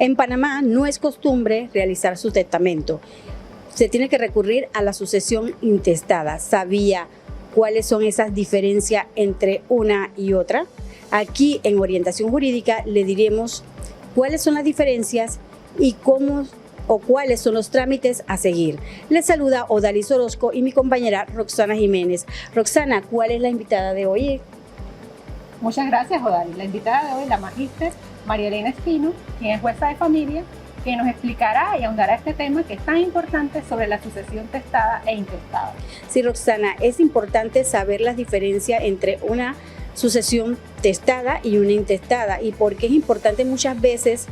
En Panamá no es costumbre realizar su testamento. Se tiene que recurrir a la sucesión intestada. ¿Sabía cuáles son esas diferencias entre una y otra? Aquí en Orientación Jurídica le diremos cuáles son las diferencias y cómo o cuáles son los trámites a seguir. Les saluda Odalis Orozco y mi compañera Roxana Jiménez. Roxana, ¿cuál es la invitada de hoy? Muchas gracias, Odalis. La invitada de hoy, la magíster María Elena Espino, quien es jueza de familia, que nos explicará y ahondará este tema que es tan importante sobre la sucesión testada e intestada. Sí, Roxana, es importante saber las diferencias entre una sucesión testada y una intestada, y por qué es importante muchas veces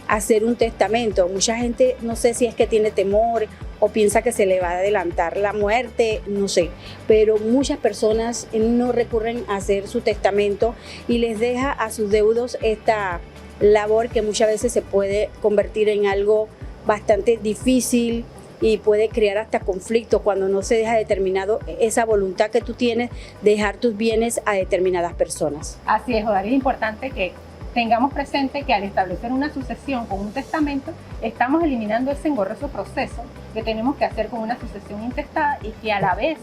hacer un testamento. Mucha gente no sé si es que tiene temor o piensa que se le va a adelantar la muerte, no sé, pero muchas personas no recurren a hacer su testamento y les deja a sus deudos esta labor que muchas veces se puede convertir en algo bastante difícil y puede crear hasta conflicto cuando no se deja determinado esa voluntad que tú tienes de dejar tus bienes a determinadas personas. Así es, Odalis, es importante que tengamos presente que al establecer una sucesión con un testamento, estamos eliminando ese engorroso proceso que tenemos que hacer con una sucesión intestada y que a la vez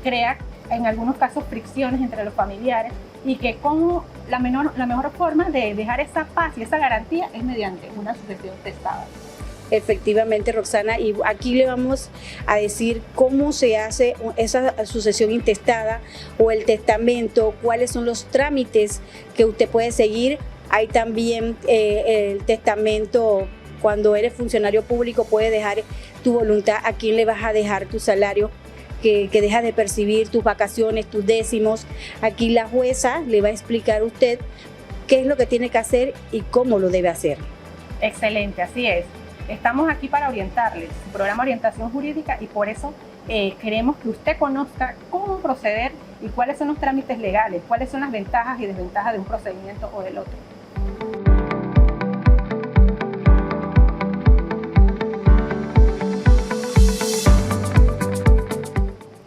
crea en algunos casos fricciones entre los familiares, y que como la mejor forma de dejar esa paz y esa garantía es mediante una sucesión testada. Efectivamente, Roxana, y aquí le vamos a decir cómo se hace esa sucesión intestada o el testamento, cuáles son los trámites que usted puede seguir. Hay también el testamento, cuando eres funcionario público, puedes dejar tu voluntad, a quién le vas a dejar tu salario, que dejas de percibir, tus vacaciones, tus décimos. Aquí la jueza le va a explicar a usted qué es lo que tiene que hacer y cómo lo debe hacer. Excelente, así es. Estamos aquí para orientarles, su programa Orientación Jurídica, y por eso queremos que usted conozca cómo proceder y cuáles son los trámites legales, cuáles son las ventajas y desventajas de un procedimiento o del otro.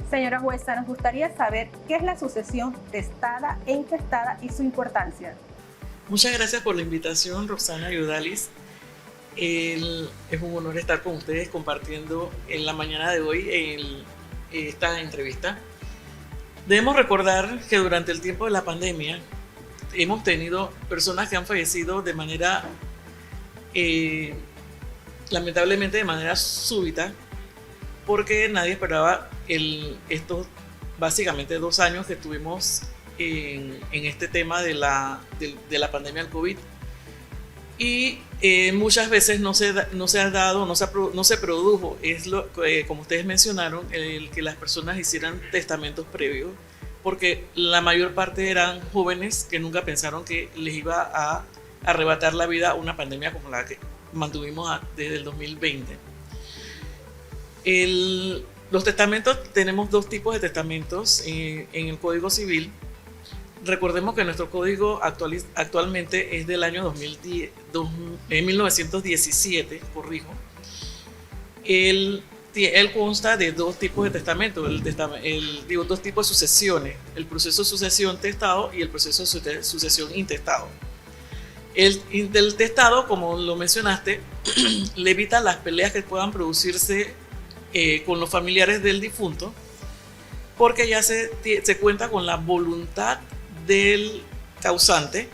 Señora jueza, nos gustaría saber qué es la sucesión testada e intestada y su importancia. Muchas gracias por la invitación, Roxana y Odalis. Es un honor estar con ustedes compartiendo en la mañana de hoy esta entrevista. Debemos recordar que durante el tiempo de la pandemia hemos tenido personas que han fallecido de manera, lamentablemente de manera súbita, porque nadie esperaba estos básicamente 2 años que estuvimos en este tema de la pandemia del COVID. Y muchas veces no se produjo, como ustedes mencionaron, el que las personas hicieran testamentos previos, porque la mayor parte eran jóvenes que nunca pensaron que les iba a arrebatar la vida una pandemia como la que mantuvimos desde el 2020. Los testamentos, tenemos 2 tipos de testamentos en el Código Civil. Recordemos que nuestro código actualmente es del año 1917, corrijo. Él consta de 2 tipos de testamentos, 2 tipos de sucesiones: el proceso de sucesión testado y el proceso de sucesión intestado. El testado, como lo mencionaste, le evita las peleas que puedan producirse con los familiares del difunto, porque ya se cuenta con la voluntad del causante,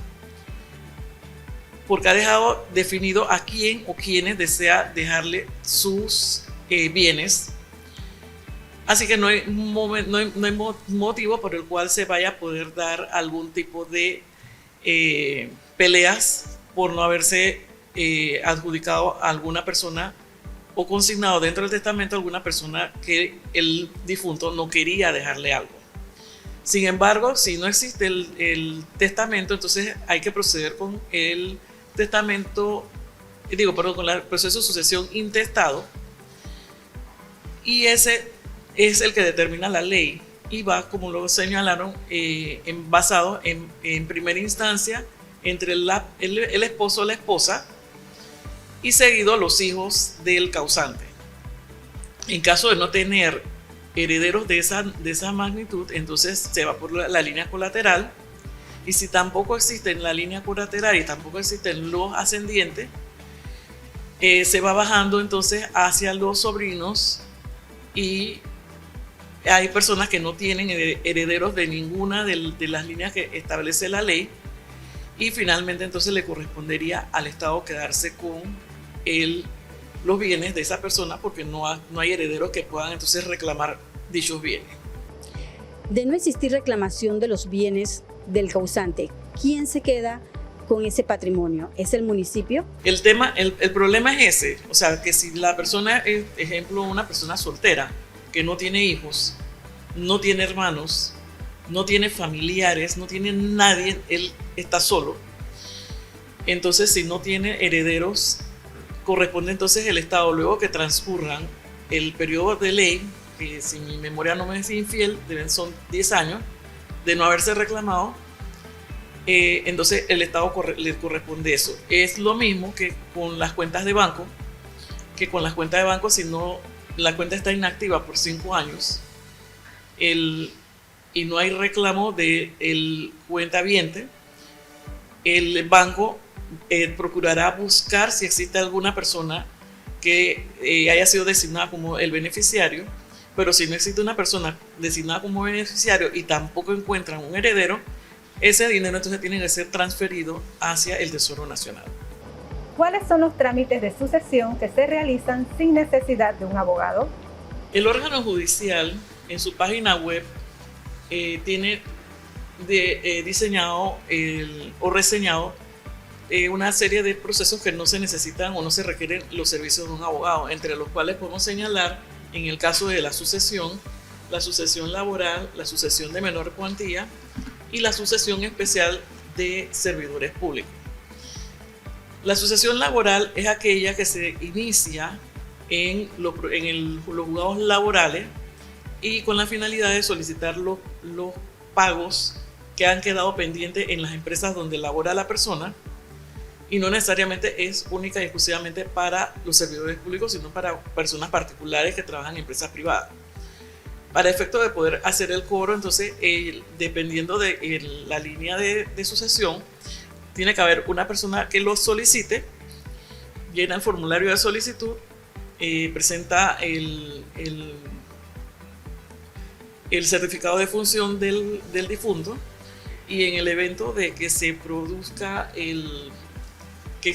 porque ha dejado definido a quién o quiénes desea dejarle sus bienes. Así que no hay motivo por el cual se vaya a poder dar algún tipo de peleas por no haberse adjudicado a alguna persona o consignado dentro del testamento a alguna persona que el difunto no quería dejarle algo. Sin embargo, si no existe el testamento, entonces hay que proceder con el testamento, con el proceso de sucesión intestado, y ese es el que determina la ley y va, como lo señalaron, basado en primera instancia entre el esposo o la esposa y seguido los hijos del causante. En caso de no tener herederos de esa magnitud, entonces se va por la línea colateral, y si tampoco existe en la línea colateral y tampoco existen los ascendientes, se va bajando entonces hacia los sobrinos y hay personas que no tienen herederos de ninguna de las líneas que establece la ley y finalmente entonces le correspondería al Estado quedarse con los bienes de esa persona porque no hay herederos que puedan entonces reclamar dichos bienes. De no existir reclamación de los bienes del causante, ¿quién se queda con ese patrimonio? ¿Es el municipio? El problema es ese, o sea, que si la persona es, ejemplo, una persona soltera, que no tiene hijos, no tiene hermanos, no tiene familiares, no tiene nadie, él está solo, entonces si no tiene herederos, corresponde entonces el Estado, luego que transcurran el periodo de ley, que si mi memoria no me es infiel, son 10 años de no haberse reclamado, entonces el Estado le corresponde eso. Es lo mismo que con las cuentas de banco, si no, la cuenta está inactiva por 5 años y no hay reclamo del cuentaviente, el banco procurará buscar si existe alguna persona que haya sido designada como el beneficiario, pero si no existe una persona designada como beneficiario y tampoco encuentran un heredero, ese dinero entonces tiene que ser transferido hacia el Tesoro Nacional. ¿Cuáles son los trámites de sucesión que se realizan sin necesidad de un abogado? El órgano judicial en su página web tiene diseñado o reseñado una serie de procesos que no se necesitan o no se requieren los servicios de un abogado, entre los cuales podemos señalar, en el caso de la sucesión laboral, la sucesión de menor cuantía y la sucesión especial de servidores públicos. La sucesión laboral es aquella que se inicia en los juzgados laborales y con la finalidad de solicitar los pagos que han quedado pendientes en las empresas donde labora la persona, y no necesariamente es única y exclusivamente para los servidores públicos, sino para personas particulares que trabajan en empresas privadas. Para efecto de poder hacer el cobro, entonces, dependiendo de la línea de sucesión, tiene que haber una persona que lo solicite, llena el formulario de solicitud, presenta el certificado de función del difunto, y en el evento de que se produzca que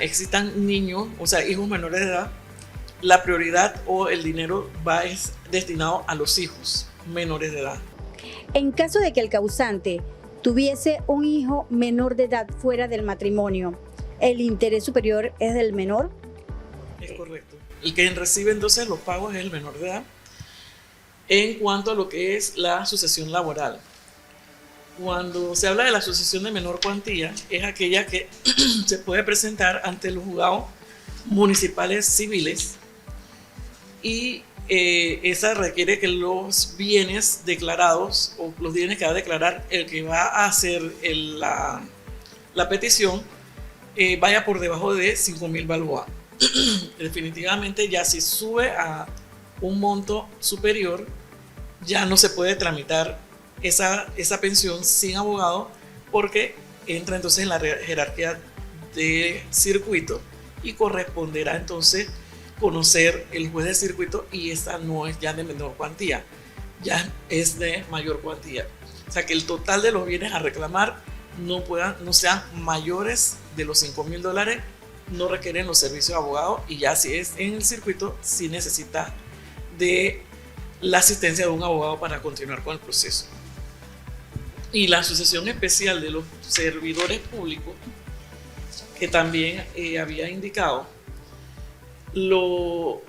existan niños, o sea, hijos menores de edad, la prioridad o el dinero es destinado a los hijos menores de edad. En caso de que el causante tuviese un hijo menor de edad fuera del matrimonio, ¿el interés superior es del menor? Es correcto. El que recibe entonces los pagos es el menor de edad. En cuanto a lo que es la sucesión laboral, cuando se habla de la sucesión de menor cuantía, es aquella que se puede presentar ante los juzgados municipales civiles y esa requiere que los bienes declarados o los bienes que va a declarar el que va a hacer la petición vaya por debajo de 5.000 balboas. Definitivamente ya si sube a un monto superior ya no se puede tramitar esa pensión sin abogado, porque entra entonces en la jerarquía de circuito y corresponderá entonces conocer el juez de circuito, y esa no es ya de menor cuantía, ya es de mayor cuantía. O sea que el total de los bienes a reclamar no sean mayores de los $5.000, no requieren los servicios de abogado, y ya si es en el circuito sí necesita de la asistencia de un abogado para continuar con el proceso. Y la sucesión especial de los servidores públicos, que también había indicado, luego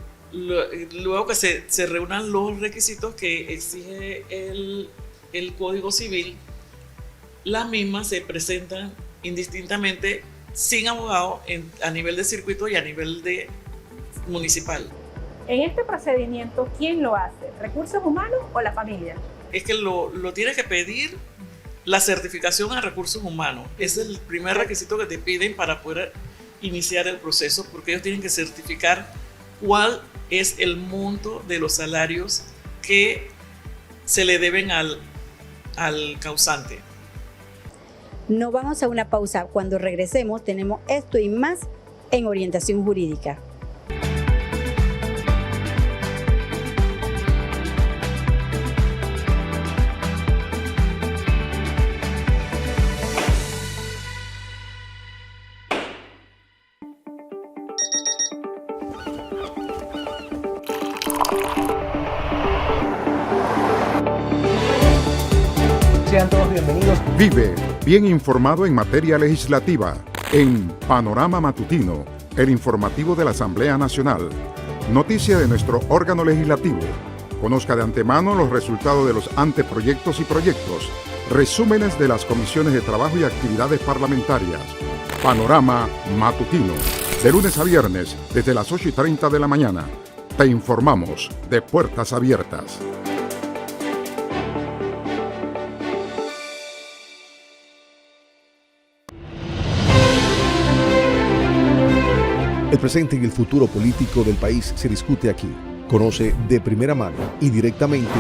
que se reúnan los requisitos que exige el Código Civil, las mismas se presentan indistintamente sin abogado a nivel de circuito y a nivel de municipal. En este procedimiento, ¿quién lo hace? ¿Recursos humanos o la familia? Es que lo tiene que pedir la certificación a recursos humanos. Ese es el primer requisito que te piden para poder iniciar el proceso, porque ellos tienen que certificar cuál es el monto de los salarios que se le deben al causante. No vamos a una pausa. Cuando regresemos tenemos esto y más en orientación jurídica. Sean todos bienvenidos. Vive bien informado en materia legislativa en Panorama Matutino, el informativo de la Asamblea Nacional. Noticia de nuestro órgano legislativo. Conozca de antemano los resultados de los anteproyectos y proyectos. Resúmenes de las comisiones de trabajo y actividades parlamentarias. Panorama Matutino. De lunes a viernes, desde las 8:30 de la mañana. Te informamos de puertas abiertas. El presente y el futuro político del país se discute aquí. Conoce de primera mano y directamente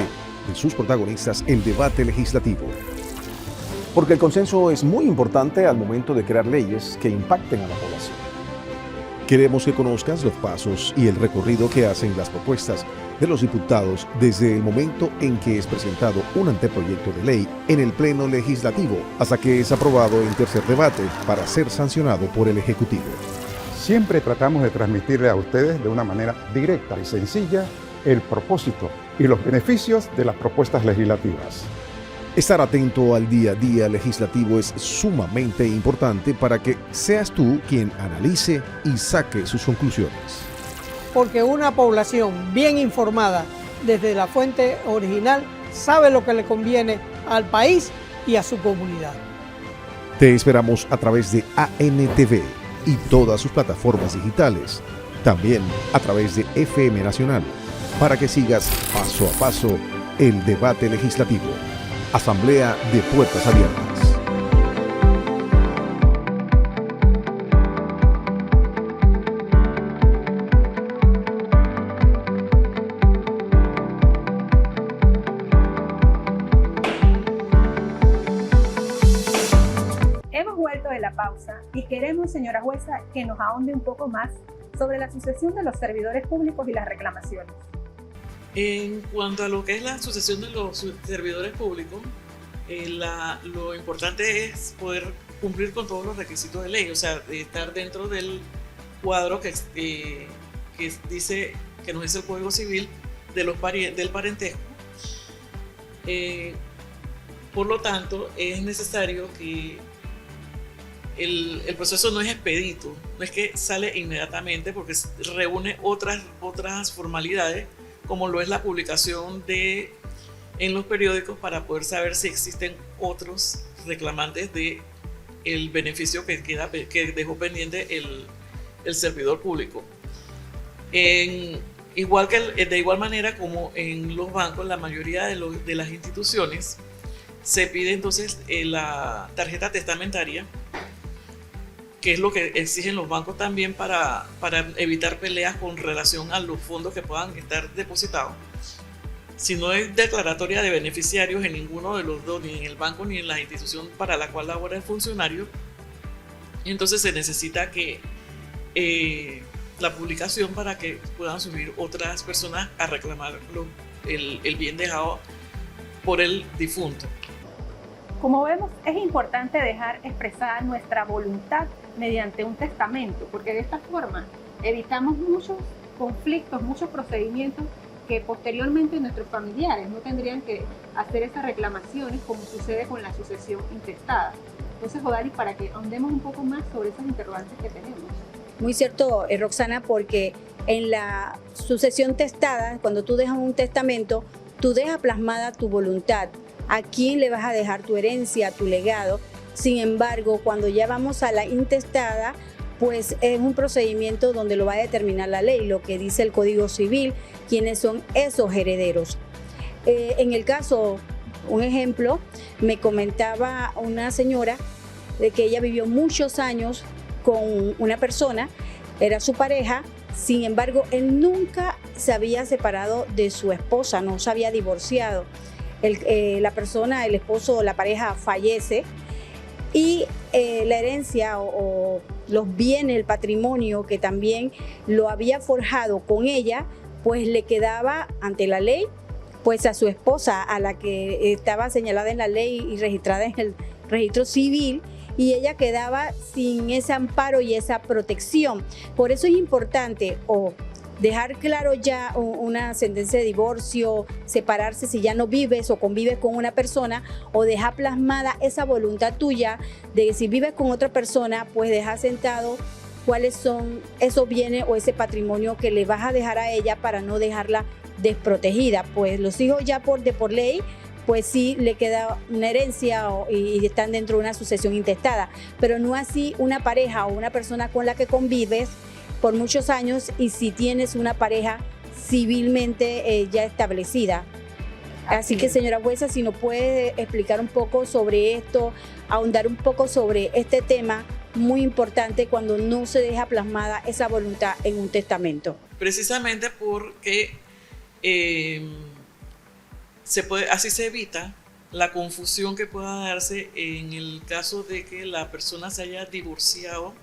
de sus protagonistas el debate legislativo. Porque el consenso es muy importante al momento de crear leyes que impacten a la población. Queremos que conozcas los pasos y el recorrido que hacen las propuestas de los diputados desde el momento en que es presentado un anteproyecto de ley en el Pleno Legislativo hasta que es aprobado en tercer debate para ser sancionado por el Ejecutivo. Siempre tratamos de transmitirle a ustedes de una manera directa y sencilla el propósito y los beneficios de las propuestas legislativas. Estar atento al día a día legislativo es sumamente importante para que seas tú quien analice y saque sus conclusiones. Porque una población bien informada desde la fuente original sabe lo que le conviene al país y a su comunidad. Te esperamos a través de ANTV y todas sus plataformas digitales, también a través de FM Nacional, para que sigas paso a paso el debate legislativo. Asamblea de Puertas Abiertas. Hemos vuelto de la pausa y queremos, señora jueza, que nos ahonde un poco más sobre la sucesión de los servidores públicos y las reclamaciones. En cuanto a lo que es la sucesión de los servidores públicos, lo importante es poder cumplir con todos los requisitos de ley, o sea, de estar dentro del cuadro que dice, que nos dice el Código Civil del parentesco. Por lo tanto, es necesario que el proceso no es expedito, no es que sale inmediatamente, porque reúne otras formalidades, como lo es la publicación en los periódicos para poder saber si existen otros reclamantes del beneficio que dejó pendiente el servidor público. De igual manera como en los bancos, la mayoría de las instituciones se pide entonces la tarjeta testamentaria, que es lo que exigen los bancos también para evitar peleas con relación a los fondos que puedan estar depositados. Si no hay declaratoria de beneficiarios en ninguno de los dos, ni en el banco ni en la institución para la cual labora el funcionario, entonces se necesita que la publicación para que puedan subir otras personas a reclamar el bien dejado por el difunto. Como vemos, es importante dejar expresada nuestra voluntad mediante un testamento, porque de esta forma evitamos muchos conflictos, muchos procedimientos que posteriormente nuestros familiares no tendrían que hacer esas reclamaciones como sucede con la sucesión intestada. Entonces, Odalis, para que ahondemos un poco más sobre esas interrogantes que tenemos. Muy cierto, Roxana, porque en la sucesión testada, cuando tú dejas un testamento, tú dejas plasmada tu voluntad, a quién le vas a dejar tu herencia, tu legado. Sin embargo, cuando ya vamos a la intestada, pues es un procedimiento donde lo va a determinar la ley, lo que dice el Código Civil, quiénes son esos herederos. En el caso, un ejemplo, me comentaba una señora de que ella vivió muchos años con una persona, era su pareja. Sin embargo, él nunca se había separado de su esposa, no se había divorciado. La persona, el esposo o la pareja fallece y la herencia o los bienes, el patrimonio que también lo había forjado con ella, pues le quedaba ante la ley, pues a su esposa, a la que estaba señalada en la ley y registrada en el registro civil, y ella quedaba sin ese amparo y esa protección. Por eso es importante dejar claro ya una sentencia de divorcio, separarse si ya no vives o convives con una persona, o dejar plasmada esa voluntad tuya de que si vives con otra persona, pues dejar sentado cuáles son esos bienes o ese patrimonio que le vas a dejar a ella para no dejarla desprotegida. Pues los hijos ya por ley, pues sí le queda una herencia y están dentro de una sucesión intestada, pero no así una pareja o una persona con la que convives por muchos años y si tienes una pareja civilmente ya establecida. Así que, señora jueza, si nos puede explicar un poco sobre esto, ahondar un poco sobre este tema muy importante cuando no se deja plasmada esa voluntad en un testamento. Precisamente porque así se evita la confusión que pueda darse en el caso de que la persona se haya divorciado,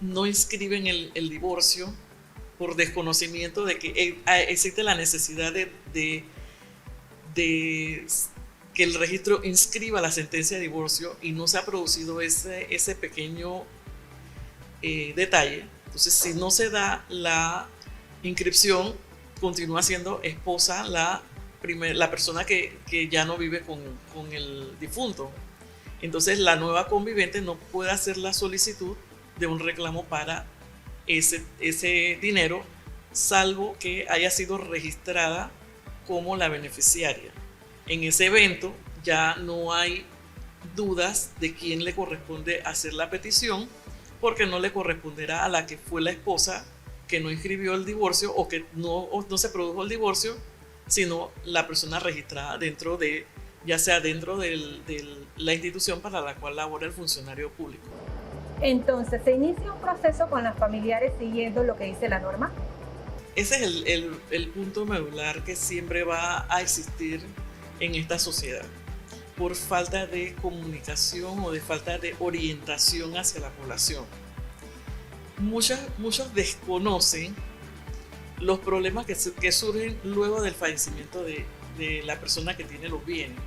no inscriben el divorcio por desconocimiento de que existe la necesidad de que el registro inscriba la sentencia de divorcio y no se ha producido ese pequeño detalle. Entonces, si no se da la inscripción, continúa siendo esposa la persona que ya no vive con el difunto. Entonces, la nueva conviviente no puede hacer la solicitud de un reclamo para ese dinero, salvo que haya sido registrada como la beneficiaria. En ese evento ya no hay dudas de quién le corresponde hacer la petición, porque no le corresponderá a la que fue la esposa que no inscribió el divorcio o que no se produjo el divorcio, sino la persona registrada dentro de, ya sea dentro de la institución para la cual labora el funcionario público. Entonces, ¿se inicia un proceso con las familiares siguiendo lo que dice la norma? Ese es el punto medular que siempre va a existir en esta sociedad, por falta de comunicación o de falta de orientación hacia la población. Muchos desconocen los problemas que surgen luego del fallecimiento de la persona que tiene los bienes.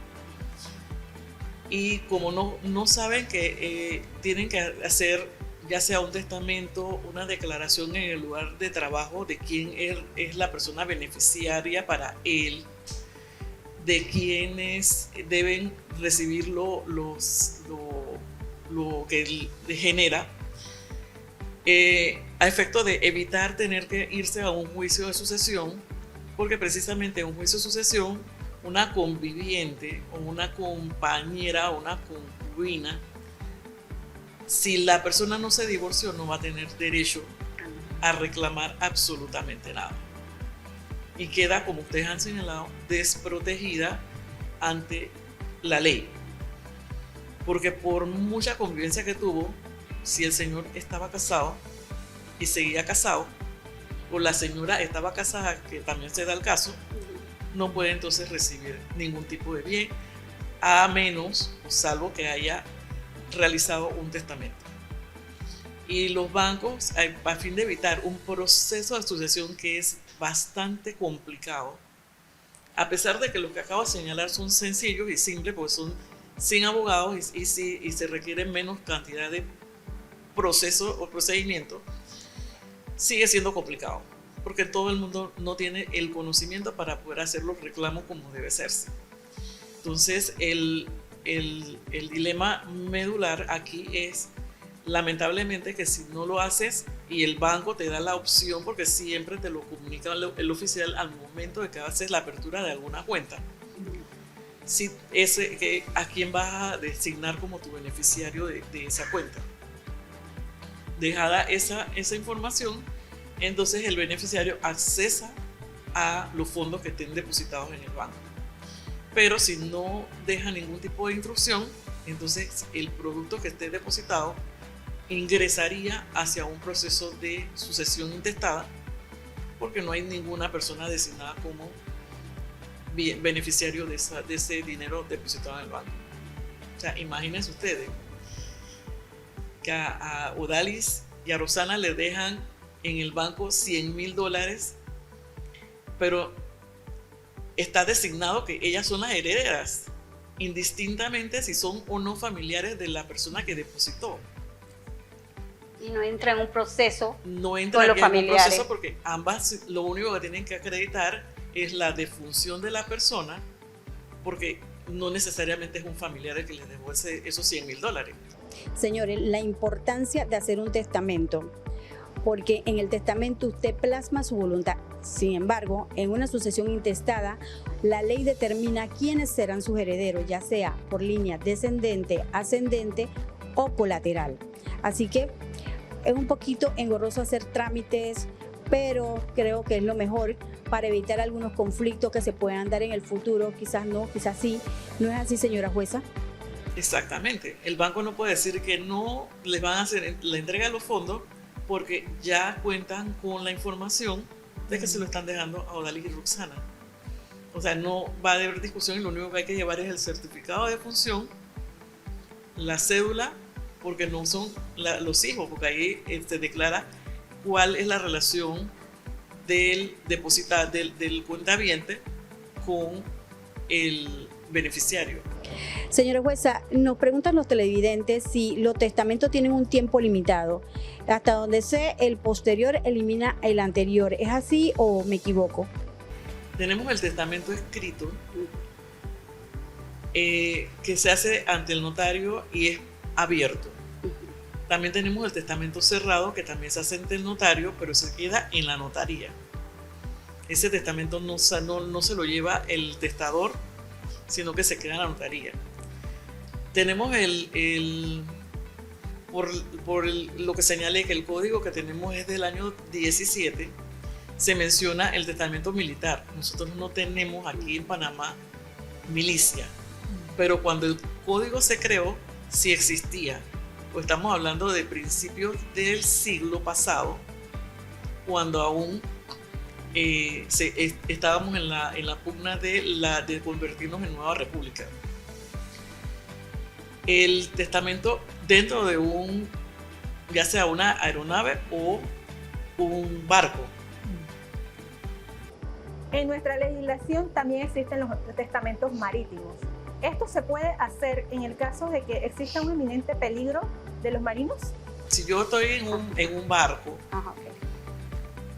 Y como no saben que tienen que hacer ya sea un testamento, una declaración en el lugar de trabajo de quién es la persona beneficiaria para él, de quienes deben recibir lo que él genera, a efecto de evitar tener que irse a un juicio de sucesión, porque precisamente en un juicio de sucesión una conviviente o una compañera o una concubina, si la persona no se divorció, no va a tener derecho a reclamar absolutamente nada. Y queda, como ustedes han señalado, desprotegida ante la ley. Porque por mucha convivencia que tuvo, si el señor estaba casado y seguía casado, o la señora estaba casada, que también se da el caso, no puede entonces recibir ningún tipo de bien, a menos, salvo que haya realizado un testamento. Y los bancos, a fin de evitar un proceso de sucesión que es bastante complicado, a pesar de que los que acabo de señalar son sencillos y simples, porque son sin abogados y se requiere menos cantidad de proceso o procedimiento, sigue siendo complicado, porque todo el mundo no tiene el conocimiento para poder hacer los reclamos como debe hacerse. Entonces, el dilema medular aquí es, lamentablemente, que si no lo haces y el banco te da la opción, porque siempre te lo comunica el oficial al momento de que haces la apertura de alguna cuenta, si a quién vas a designar como tu beneficiario de esa cuenta. Dejada esa información, entonces el beneficiario accesa a los fondos que estén depositados en el banco. Pero si no deja ningún tipo de instrucción, entonces el producto que esté depositado ingresaría hacia un proceso de sucesión intestada, porque no hay ninguna persona designada como beneficiario de ese dinero depositado en el banco. O sea, imagínense ustedes que a Odalis y a Roxana le dejan en el banco $100,000, pero está designado que ellas son las herederas, indistintamente si son o no familiares de la persona que depositó. Y no entra en un proceso No entra con los aquí en un familiares. proceso porque ambas lo único que tienen que acreditar es la defunción de la persona, porque no necesariamente es un familiar el que les dejó esos $100,000. Señores, la importancia de hacer un testamento, porque en el testamento usted plasma su voluntad. Sin embargo, en una sucesión intestada, la ley determina quiénes serán sus herederos, ya sea por línea descendente, ascendente o colateral. Así que es un poquito engorroso hacer trámites, pero creo que es lo mejor para evitar algunos conflictos que se puedan dar en el futuro. Quizás no, quizás sí. ¿No es así, señora jueza? Exactamente. El banco no puede decir que no les van a hacer la entrega de los fondos porque ya cuentan con la información de que se lo están dejando a Odalis y Roxana. O sea, no va a haber discusión y lo único que hay que llevar es el certificado de función, la cédula, porque no son los hijos, porque ahí se declara cuál es la relación del cuentaviente con el beneficiario. Señora jueza, nos preguntan los televidentes si los testamentos tienen un tiempo limitado. Hasta donde sé, el posterior elimina el anterior. ¿Es así o me equivoco? Tenemos el testamento escrito que se hace ante el notario y es abierto. También tenemos el testamento cerrado que también se hace ante el notario, pero se queda en la notaría. Ese testamento no se lo lleva el testador, sino que se queda en la notaría. Tenemos por lo que señalé que el código que tenemos es del año 17, se menciona el testamento militar. Nosotros no tenemos aquí en Panamá milicia, pero cuando el código se creó, sí existía. Pues estamos hablando de principios del siglo pasado, cuando aún estábamos en la pugna de convertirnos en nueva república. El testamento dentro de ya sea una aeronave o un barco. En nuestra legislación también existen los testamentos marítimos. ¿Esto se puede hacer en el caso de que exista un inminente peligro de los marinos? Si yo estoy en un barco, Ajá, okay,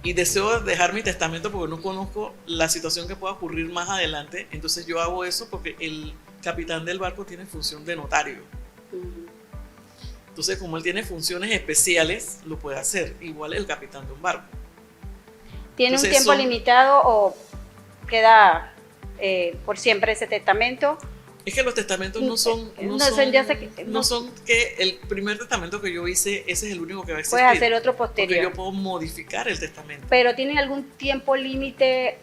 y deseo dejar mi testamento porque no conozco la situación que pueda ocurrir más adelante, entonces yo hago eso porque el capitán del barco tiene función de notario. Entonces, como él tiene funciones especiales, lo puede hacer, igual el capitán de un barco. ¿Tiene Entonces, un tiempo limitado o queda por siempre ese testamento? Es que los testamentos no son que el primer testamento que yo hice, ese es el único que va a existir. Puedes hacer otro Porque posterior. yo puedo modificar el testamento. Pero ¿tienen algún tiempo límite,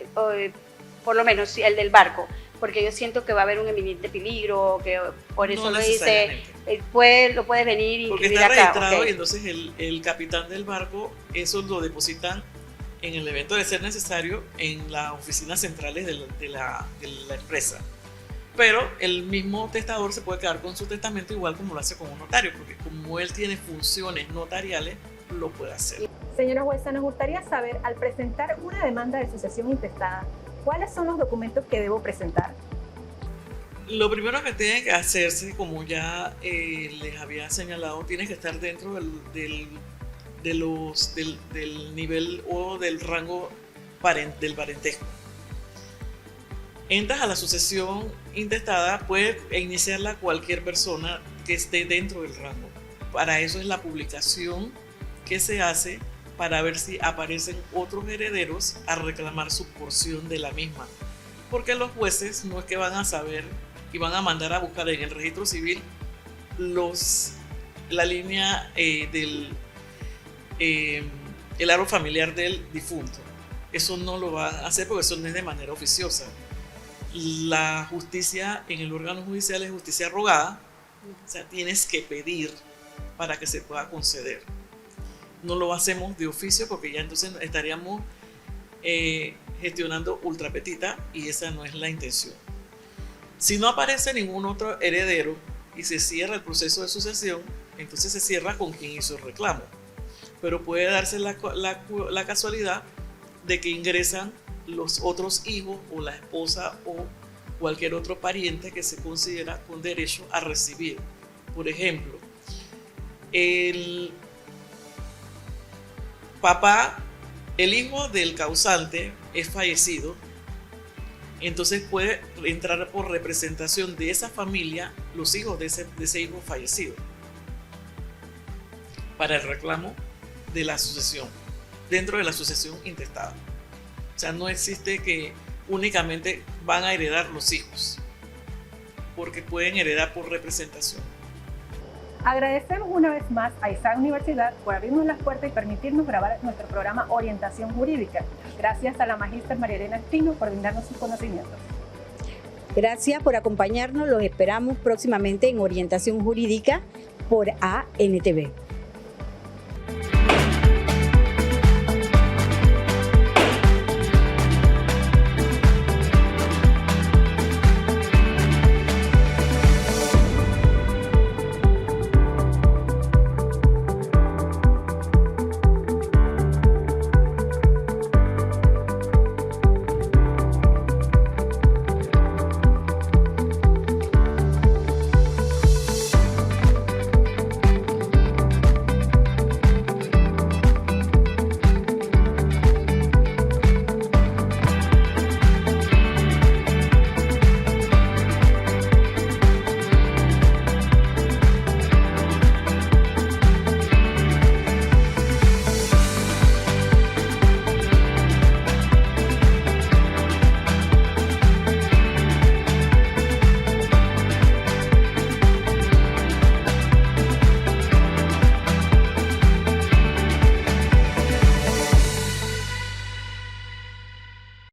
por lo menos el del barco? Porque yo siento que va a haber un eminente peligro, que por eso No lo dice, necesariamente. lo puedes venir y Porque vivir está acá. registrado, Okay. y entonces el capitán del barco, eso lo depositan en el evento de ser necesario en las oficinas centrales de la empresa. Pero el mismo testador se puede quedar con su testamento igual como lo hace con un notario, porque como él tiene funciones notariales, lo puede hacer. Señora jueza, nos gustaría saber, al presentar una demanda de sucesión intestada, ¿cuáles son los documentos que debo presentar? Lo primero que tiene que hacerse, como ya les había señalado, tiene que estar dentro del nivel o del rango del parentesco. Entras a la sucesión intestada, puede iniciarla cualquier persona que esté dentro del rango. Para eso es la publicación que se hace para ver si aparecen otros herederos a reclamar su porción de la misma. Porque los jueces no es que van a saber y van a mandar a buscar en el registro civil la línea el árbol familiar del difunto. Eso no lo van a hacer porque eso no es de manera oficiosa. La justicia en el órgano judicial es justicia rogada, o sea, tienes que pedir para que se pueda conceder. No lo hacemos de oficio porque ya entonces estaríamos gestionando ultra petita y esa no es la intención. Si no aparece ningún otro heredero y se cierra el proceso de sucesión, Entonces se cierra con quien hizo el reclamo. Pero puede darse la casualidad de que ingresan los otros hijos o la esposa o cualquier otro pariente que se considera con derecho a recibir. Por ejemplo, el papá, el hijo del causante es fallecido, entonces puede entrar por representación de esa familia los hijos de ese hijo fallecido para el reclamo de la sucesión, dentro de la sucesión intestada. O sea, no existe que únicamente van a heredar los hijos, porque pueden heredar por representación. Agradecemos una vez más a ISAE Universidad por abrirnos las puertas y permitirnos grabar nuestro programa Orientación Jurídica. Gracias a la magíster María Elena Espino por brindarnos sus conocimientos. Gracias por acompañarnos. Los esperamos próximamente en Orientación Jurídica por ANTV.